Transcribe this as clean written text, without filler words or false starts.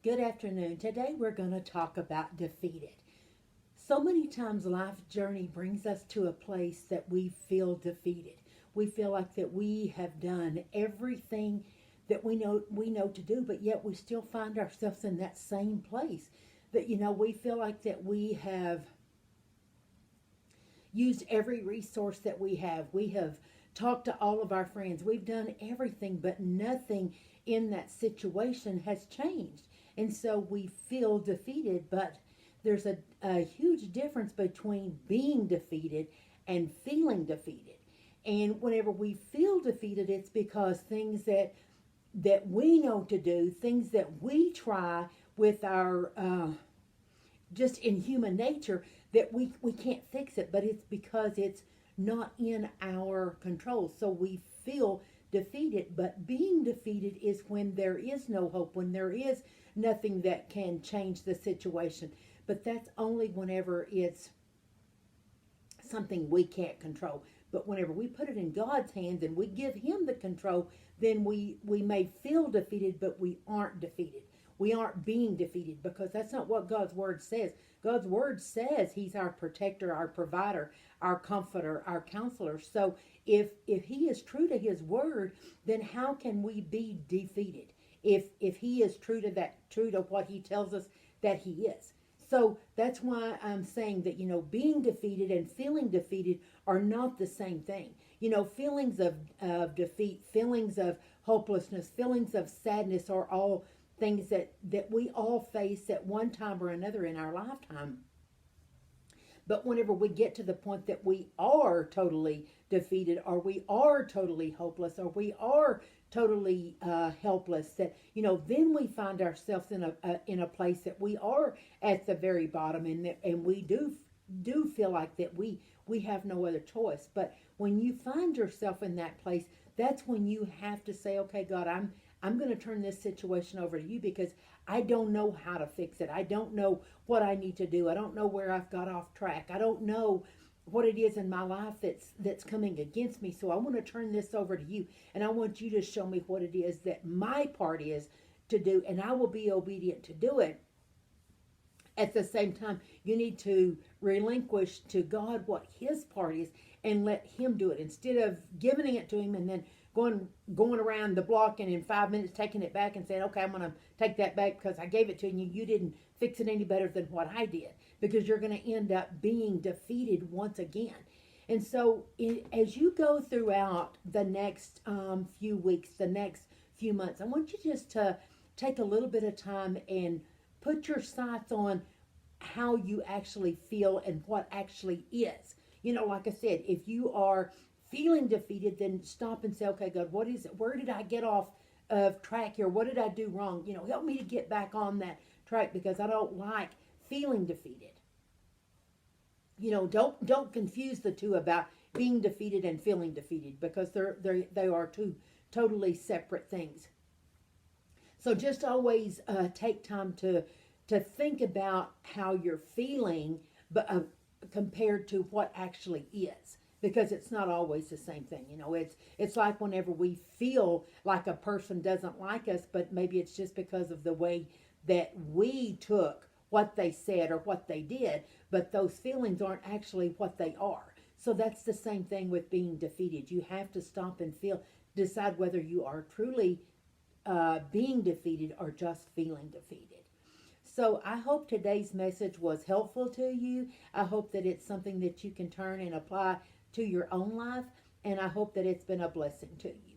Good afternoon. Today we're going to talk about defeated. So many times life journey brings us to a place that we feel defeated. We feel like that we have done everything that we know to do, but yet we still find ourselves in that same place. That we feel like that we have used every resource that we have. We have talked to all of our friends. We've done everything, but nothing in that situation has changed. And so we feel defeated, but there's a huge difference between being defeated and feeling defeated. And whenever we feel defeated, it's because things that we know to do, things that we try with our just in human nature, that we can't fix it, but it's because it's not in our control. So we feel defeated, but being defeated is when there is no hope, when there is nothing that can change the situation. But that's only whenever it's something we can't control. But whenever we put it in God's hands and we give Him the control, then we may feel defeated, but we aren't defeated. We aren't being defeated, because that's not what God's Word says. God's Word says He's our protector, our provider, our comforter, our counselor. So if He is true to His Word, then how can we be defeated? If He is true to what He tells us that He is. So that's why I'm saying that, being defeated and feeling defeated are not the same thing. Feelings of defeat, feelings of hopelessness, feelings of sadness are all things that we all face at one time or another in our lifetime. But whenever we get to the point that we are totally defeated, or we are totally hopeless, or we are totally helpless, that then we find ourselves in a place that we are at the very bottom, and we do feel like that we have no other choice. But when you find yourself in that place, that's when you have to say, okay, God, I'm going to turn this situation over to you, because I don't know how to fix it. I don't know what I need to do. I don't know where I've got off track. I don't know what it is in my life that's coming against me. So I want to turn this over to you, and I want you to show me what it is that my part is to do, and I will be obedient to do it. At the same time, you need to relinquish to God what His part is and let Him do it, instead of giving it to Him and then going around the block and in 5 minutes taking it back and saying, okay, I'm going to take that back because I gave it to you. You didn't fix it any better than what I did, because you're going to end up being defeated once again. And so as you go throughout the next few weeks, the next few months, I want you just to take a little bit of time and put your sights on how you actually feel and what actually is. Like I said, if you are feeling defeated, then stop and say, okay, God, what is it? Where did I get off of track here? What did I do wrong? Help me to get back on that track, because I don't like feeling defeated. Don't confuse the two about being defeated and feeling defeated, because they are two totally separate things. So just always take time to think about how you're feeling, but compared to what actually is, because it's not always the same thing. It's like whenever we feel like a person doesn't like us, but maybe it's just because of the way that we took what they said or what they did, but those feelings aren't actually what they are. So that's the same thing with being defeated. You have to stop and decide whether you are truly being defeated or just feeling defeated. So I hope today's message was helpful to you. I hope that it's something that you can turn and apply to your own life, and I hope that it's been a blessing to you.